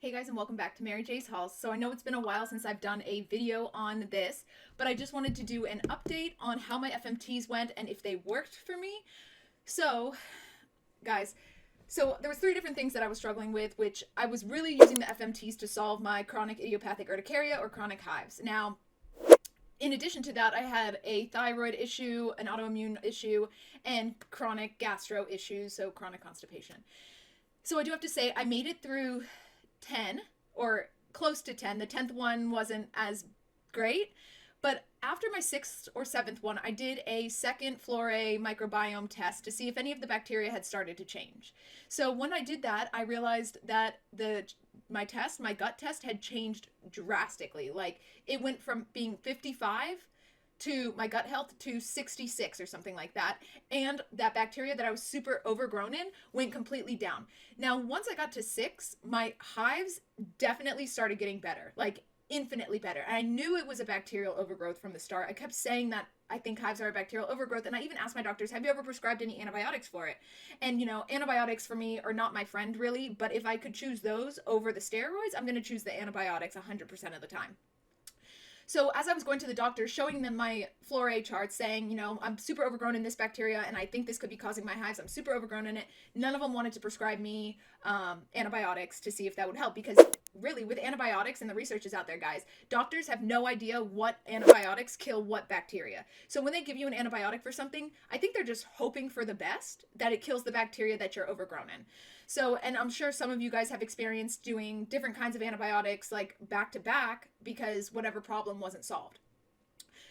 Hey guys, and welcome back to Mary J's Halls. So I know it's been a while since I've done a video on this, but I just wanted to do an update on how my FMTs went and if they worked for me. So, guys, there was three different things that I was struggling with, which I was really using the FMTs to solve my chronic idiopathic urticaria or chronic hives. Now, in addition to that, I had a thyroid issue, an autoimmune issue, and chronic gastro issues, so chronic constipation. So I do have to say I made it through 10 or close to 10. The 10th one wasn't as great, but after my 6th or 7th one, I did a second flora microbiome test to see if any of the bacteria had started to change. So when I did that, I realized that my gut test had changed drastically. Like it went from being 55 to my gut health to 66 or something like that. And that bacteria that I was super overgrown in went completely down. Now, once I got to 6, my hives definitely started getting better, like infinitely better. And I knew it was a bacterial overgrowth from the start. I kept saying that I think hives are a bacterial overgrowth. And I even asked my doctors, have you ever prescribed any antibiotics for it? And, antibiotics for me are not my friend really, but if I could choose those over the steroids, I'm going to choose the antibiotics 100% of the time. So as I was going to the doctor, showing them my flora chart, saying, I'm super overgrown in this bacteria, and I think this could be causing my hives. I'm super overgrown in it. None of them wanted to prescribe me antibiotics to see if that would help, because really, with antibiotics, and the research is out there, guys, doctors have no idea what antibiotics kill what bacteria. So when they give you an antibiotic for something, I think they're just hoping for the best, that it kills the bacteria that you're overgrown in. So, and I'm sure some of you guys have experienced doing different kinds of antibiotics like back to back because whatever problem wasn't solved.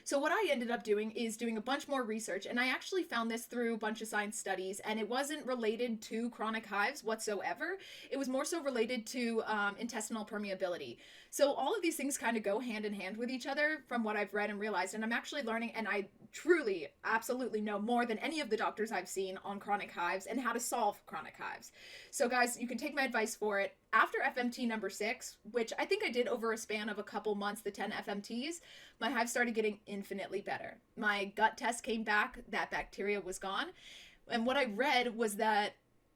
So what I ended up doing is doing a bunch more research, and I actually found this through a bunch of science studies, and it wasn't related to chronic hives whatsoever. It was more so related to intestinal permeability. So all of these things kind of go hand in hand with each other from what I've read and realized, and I'm actually learning, and I truly, absolutely know more than any of the doctors I've seen on chronic hives and how to solve chronic hives. So guys, you can take my advice for it. After FMT number 6, which I think I did over a span of a couple months, the 10 FMTs, my hives started getting infinitely better. My gut test came back, that bacteria was gone. And what I read was that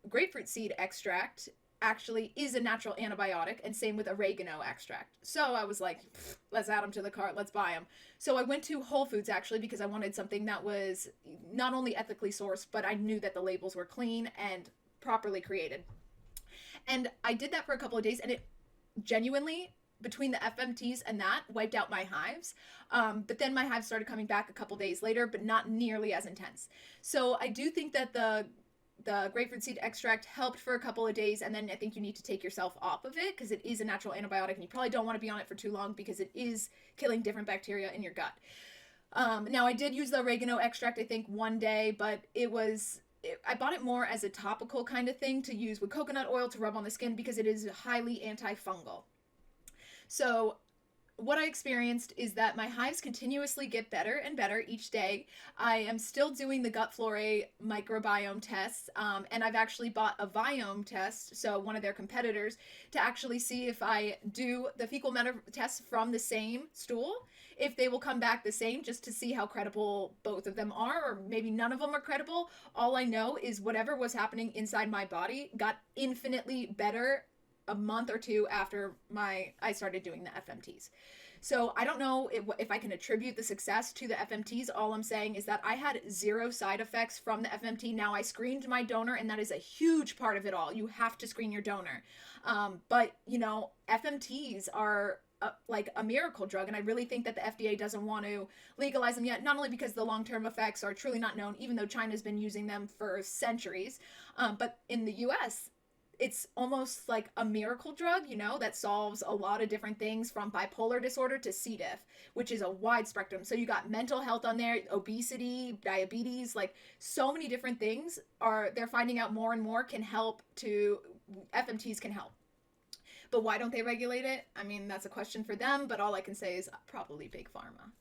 grapefruit seed extract actually is a natural antibiotic, and same with oregano extract. So I was like, let's add them to the cart, let's buy them. So I went to Whole Foods actually because I wanted something that was not only ethically sourced, but I knew that the labels were clean and properly created. And I did that for a couple of days, and it genuinely, between the FMTs and that, wiped out my hives. But then my hives started coming back a couple days later, but not nearly as intense. So I do think that the grapefruit seed extract helped for a couple of days, and then I think you need to take yourself off of it because it is a natural antibiotic, and you probably don't want to be on it for too long because it is killing different bacteria in your gut. Now, I did use the oregano extract, I think, one day, but I bought it more as a topical kind of thing to use with coconut oil to rub on the skin because it is highly antifungal. So what I experienced is that my hives continuously get better and better each day. I am still doing the gut flora microbiome tests, and I've actually bought a Viome test, so one of their competitors, to actually see if I do the fecal matter tests from the same stool, if they will come back the same, just to see how credible both of them are, or maybe none of them are credible. All I know is whatever was happening inside my body got infinitely better a month or two after I started doing the FMTs. So I don't know if I can attribute the success to the FMTs. All I'm saying is that I had 0 side effects from the FMT. Now, I screened my donor, and that is a huge part of it all. You have to screen your donor. But FMTs are like a miracle drug, and I really think that the FDA doesn't want to legalize them yet, not only because the long-term effects are truly not known, even though China's been using them for centuries, but in the US, it's almost like a miracle drug, that solves a lot of different things from bipolar disorder to C. diff, which is a wide spectrum. So you got mental health on there, obesity, diabetes, like so many different things they're finding out more and more FMTs can help. But why don't they regulate it? I mean, that's a question for them, but all I can say is probably big pharma.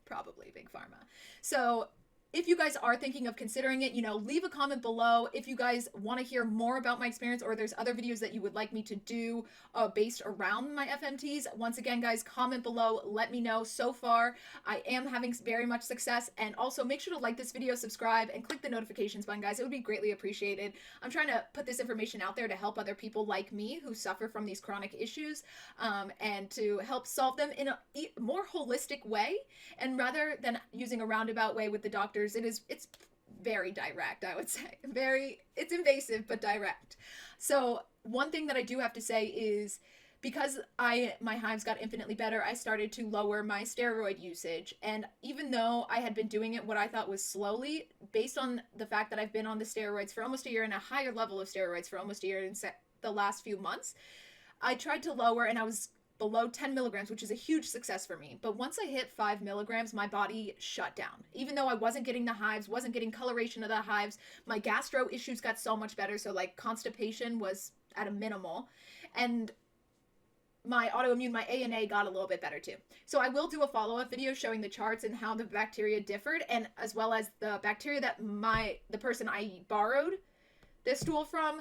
So if you guys are thinking of considering it, leave a comment below if you guys want to hear more about my experience, or there's other videos that you would like me to do based around my FMTs. Once again, guys, comment below. Let me know. So far, I am having very much success. And also, make sure to like this video, subscribe, and click the notifications button, guys. It would be greatly appreciated. I'm trying to put this information out there to help other people like me who suffer from these chronic issues, and to help solve them in a more holistic way. And rather than using a roundabout way with the doctor, it's very direct, I would say. It's invasive but direct. So one thing that I do have to say is, because my hives got infinitely better, I started to lower my steroid usage. And even though I had been doing it what I thought was slowly, based on the fact that I've been on the steroids for almost a year and a higher level of steroids for almost a year in the last few months, I tried to lower, and I was below 10 milligrams, which is a huge success for me. But once I hit 5 milligrams, my body shut down. Even though I wasn't getting the hives, wasn't getting coloration of the hives, my gastro issues got so much better. So like constipation was at a minimal. And my autoimmune, my ANA got a little bit better too. So I will do a follow-up video showing the charts and how the bacteria differed, and as well as the bacteria that the person I borrowed this stool from,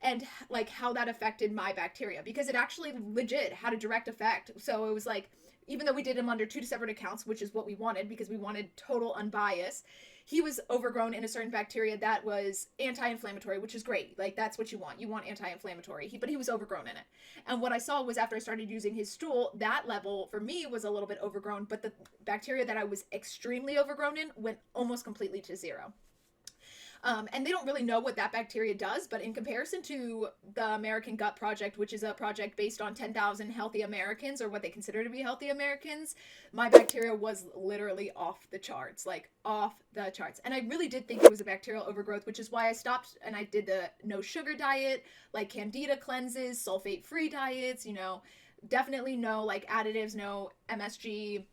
and like how that affected my bacteria, because it actually legit had a direct effect. So it was like, even though we did him under 2 separate accounts, which is what we wanted because we wanted total unbiased, he was overgrown in a certain bacteria that was anti-inflammatory, which is great. Like, that's what you want. You want anti-inflammatory. But he was overgrown in it. And what I saw was, after I started using his stool, that level for me was a little bit overgrown, but the bacteria that I was extremely overgrown in went almost completely to zero. And they don't really know what that bacteria does, but in comparison to the American Gut Project, which is a project based on 10,000 healthy Americans, or what they consider to be healthy Americans, my bacteria was literally off the charts, like off the charts. And I really did think it was a bacterial overgrowth, which is why I stopped and I did the no sugar diet, like candida cleanses, sulfate-free diets, definitely no like additives, no MSG.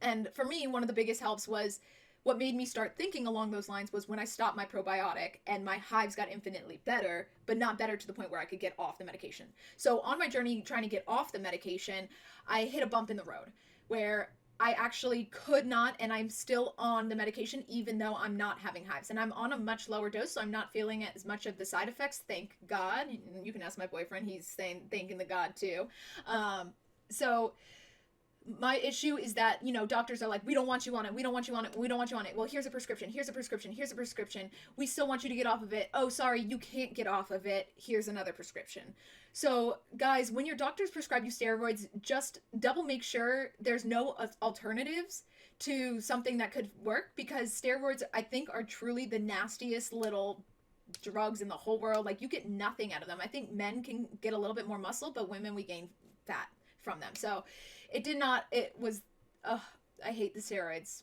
And for me, one of the biggest helps was, what made me start thinking along those lines was when I stopped my probiotic and my hives got infinitely better, but not better to the point where I could get off the medication. So on my journey trying to get off the medication, I hit a bump in the road where I actually could not, and I'm still on the medication even though I'm not having hives. And I'm on a much lower dose, so I'm not feeling as much of the side effects, thank God. You can ask my boyfriend, he's saying thanking the God too. So my issue is that, doctors are like, we don't want you on it. We don't want you on it. We don't want you on it. Well, here's a prescription. Here's a prescription. Here's a prescription. We still want you to get off of it. Oh, sorry, you can't get off of it. Here's another prescription. So guys, when your doctors prescribe you steroids, just double make sure there's no alternatives to something that could work, because steroids, I think, are truly the nastiest little drugs in the whole world. Like, you get nothing out of them. I think men can get a little bit more muscle, but women, we gain fat from them. So I hate the steroids,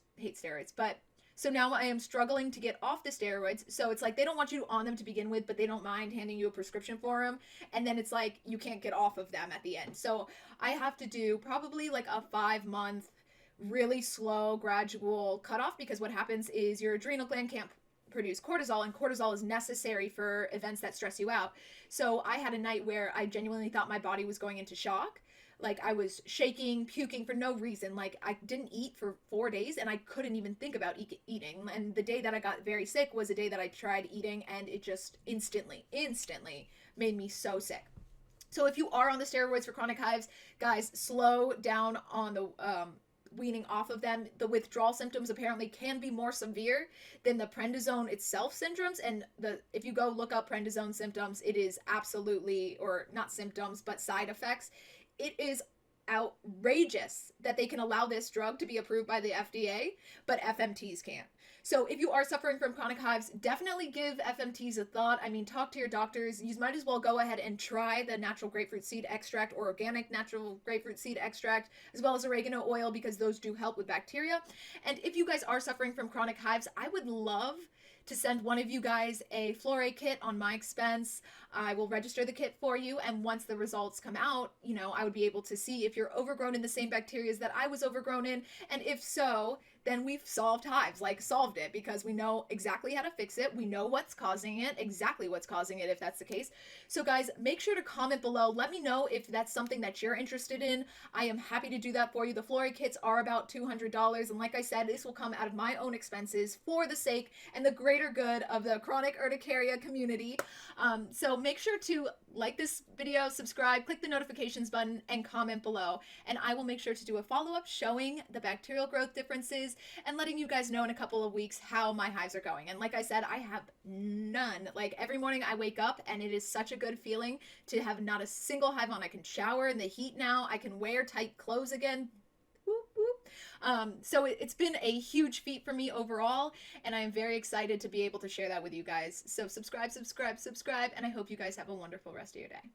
but so now I am struggling to get off the steroids. So it's like, they don't want you on them to begin with, but they don't mind handing you a prescription for them. And then it's like, you can't get off of them at the end. So I have to do probably like a 5-month, really slow, gradual cutoff, because what happens is your adrenal gland can't produce cortisol, and cortisol is necessary for events that stress you out. So I had a night where I genuinely thought my body was going into shock. Like, I was shaking, puking for no reason. Like, I didn't eat for 4 days, and I couldn't even think about eating. And the day that I got very sick was the day that I tried eating, and it just instantly made me so sick. So if you are on the steroids for chronic hives, guys, slow down on the weaning off of them. The withdrawal symptoms apparently can be more severe than the prednisone itself syndromes. And if you go look up prednisone symptoms, it is absolutely, or not symptoms, but side effects. It is outrageous that they can allow this drug to be approved by the FDA, but FMTs can't. So if you are suffering from chronic hives, definitely give FMTs a thought. I mean, talk to your doctors. You might as well go ahead and try the natural grapefruit seed extract or organic natural grapefruit seed extract, as well as oregano oil, because those do help with bacteria. And if you guys are suffering from chronic hives, I would love to send one of you guys a Flore kit on my expense. I will register the kit for you, and once the results come out, I would be able to see if you're overgrown in the same bacteria that I was overgrown in, and if so, then we've solved hives, like solved it, because we know exactly how to fix it. We know what's causing it, exactly what's causing it if that's the case. So guys, make sure to comment below. Let me know if that's something that you're interested in. I am happy to do that for you. The Flora kits are about $200. And like I said, this will come out of my own expenses for the sake and the greater good of the chronic urticaria community. So make sure to like this video, subscribe, click the notifications button, and comment below. And I will make sure to do a follow-up showing the bacterial growth differences and letting you guys know in a couple of weeks how my hives are going. And like I said, I have none. Like every morning I wake up and it is such a good feeling to have not a single hive on. I can shower in the heat now. I can wear tight clothes again. Whoop, whoop. So it's been a huge feat for me overall, and I am very excited to be able to share that with you guys. So subscribe, subscribe, subscribe, and I hope you guys have a wonderful rest of your day.